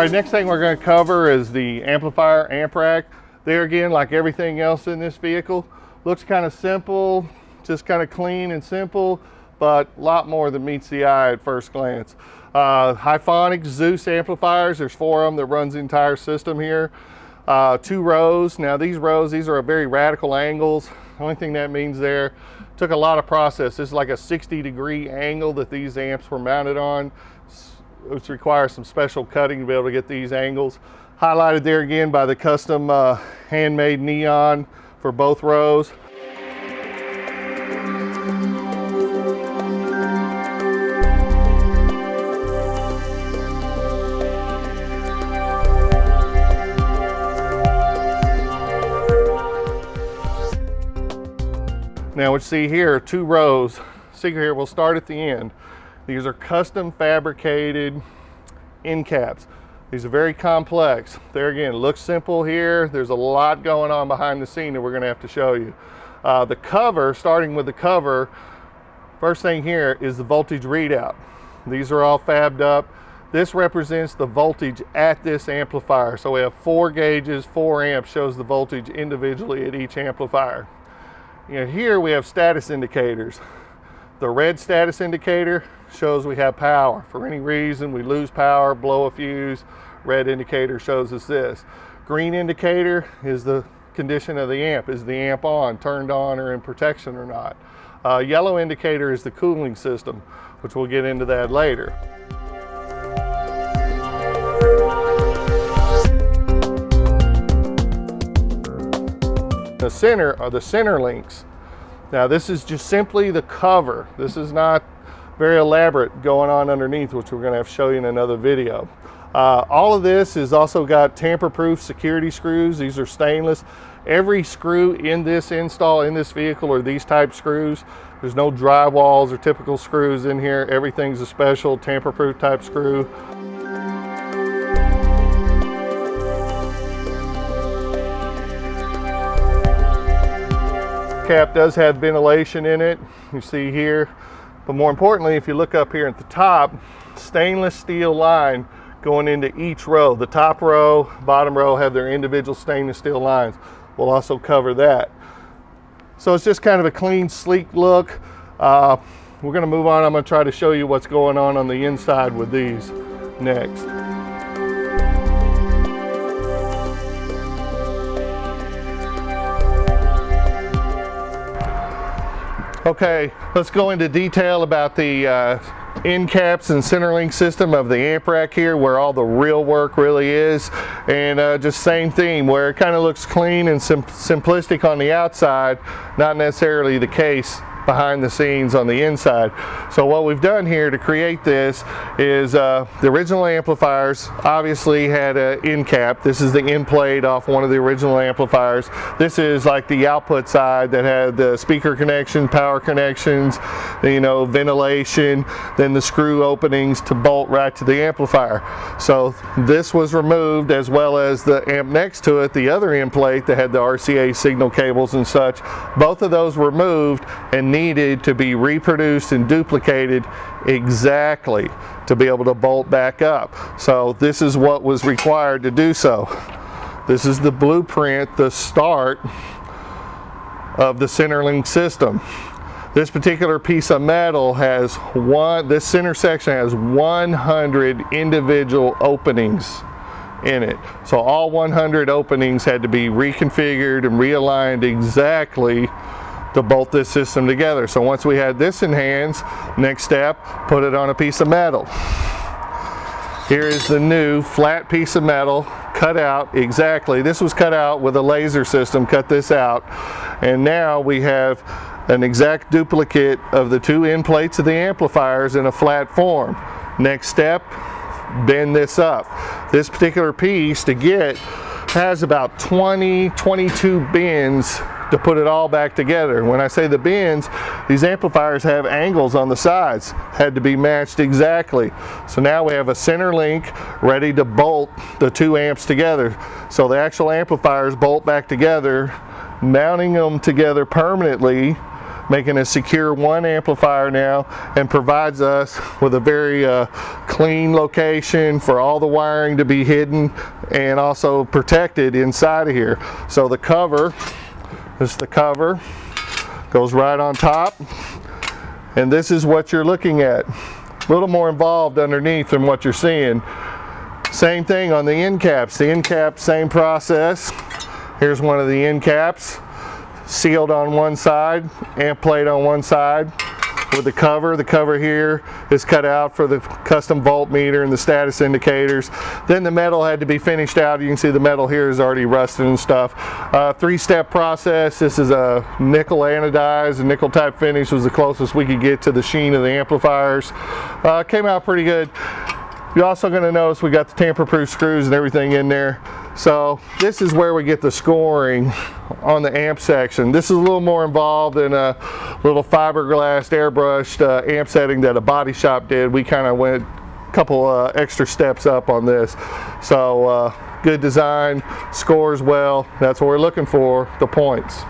All right, next thing we're going to cover is the amplifier amp rack. There again, like everything else in this vehicle, looks kind of simple, just kind of clean and simple, but a lot more than meets the eye at first glance. Hyphonic Zeus amplifiers, there's 4 of them that runs the entire system here. 2 rows. Now these rows, these are at very radical angles. The only thing that means there, took a lot of process. This is like a 60-degree angle that these amps were mounted on, which requires some special cutting to be able to get these angles. Highlighted there again by the custom handmade neon for both rows. Now what you see here are 2 rows. See here, we'll start at the end. These are custom fabricated end caps. These are very complex. There again, looks simple here. There's a lot going on behind the scene that we're going to have to show you. The cover, starting with the cover, first thing here is the voltage readout. These are all fabbed up. This represents the voltage at this amplifier. So we have 4 gauges, 4 amps, shows the voltage individually at each amplifier. Here we have status indicators. The red status indicator shows we have power. For any reason we lose power, blow a fuse, red indicator shows us this. Green indicator is the condition of the amp. Is the amp on, turned on, or in protection or not? Yellow indicator is the cooling system, which we'll get into that later. The center are the center links. Now this is just simply the cover. This is not very elaborate going on underneath, which we're going to have to show you in another video. All of this is also got tamper-proof security screws. These are stainless. Every screw in this install in this vehicle are these type screws. There's no drywalls or typical screws in here. Everything's a special tamper-proof type screw. Cap does have ventilation in it, you see here, but more importantly, if you look up here at the top, stainless steel line going into each row. The top row, bottom row have their individual stainless steel lines. We'll also cover that. So it's just kind of a clean, sleek look. We're going to move on. I'm going to try to show you what's going on the inside with these next. Okay, let's go into detail about the end caps and center link system of the amp rack here, where all the real work really is. And just same theme, where it kind of looks clean and simplistic on the outside, not necessarily the case behind the scenes on the inside. So what we've done here to create this is the original amplifiers obviously had an end cap. This is the end plate off one of the original amplifiers. This is like the output side that had the speaker connection, power connections, ventilation, then the screw openings to bolt right to the amplifier. So this was removed, as well as the amp next to it, the other end plate that had the RCA signal cables and such. Both of those removed and needed to be reproduced and duplicated exactly to be able to bolt back up. So this is what was required to do so. This is the blueprint, the start of the center link system. This particular piece of metal has this center section has 100 individual openings in it. So all 100 openings had to be reconfigured and realigned exactly to bolt this system together. So once we had this in hands, next step, put it on a piece of metal. Here is the new flat piece of metal, cut out exactly. This was cut out with a laser system, cut this out. And now we have an exact duplicate of the 2 end plates of the amplifiers in a flat form. Next step, bend this up. This particular piece to get has about 22 bends to put it all back together. When I say the bends, these amplifiers have angles on the sides, had to be matched exactly. So now we have a center link ready to bolt the 2 amps together. So the actual amplifiers bolt back together, mounting them together permanently making a secure one amplifier now, and provides us with a very clean location for all the wiring to be hidden and also protected inside of here. So the cover, this is the cover, goes right on top, and this is what you're looking at. A little more involved underneath than what you're seeing. Same thing on the end caps. The end caps, same process. Here's one of the end caps, sealed on one side, amp plate on one side with the cover. The cover here is cut out for the custom voltmeter and the status indicators. Then the metal had to be finished out. You can see the metal here is already rusted and stuff. Three-step process. This is a nickel anodized. A nickel type finish was the closest we could get to the sheen of the amplifiers. Came out pretty good. You're also going to notice we got the tamper-proof screws and everything in there. So this is where we get the scoring on the amp section. This is a little more involved in a little fiberglass airbrushed amp setting that a body shop did. We kind of went a couple extra steps up on this. So good design, scores well. That's what we're looking for, the points.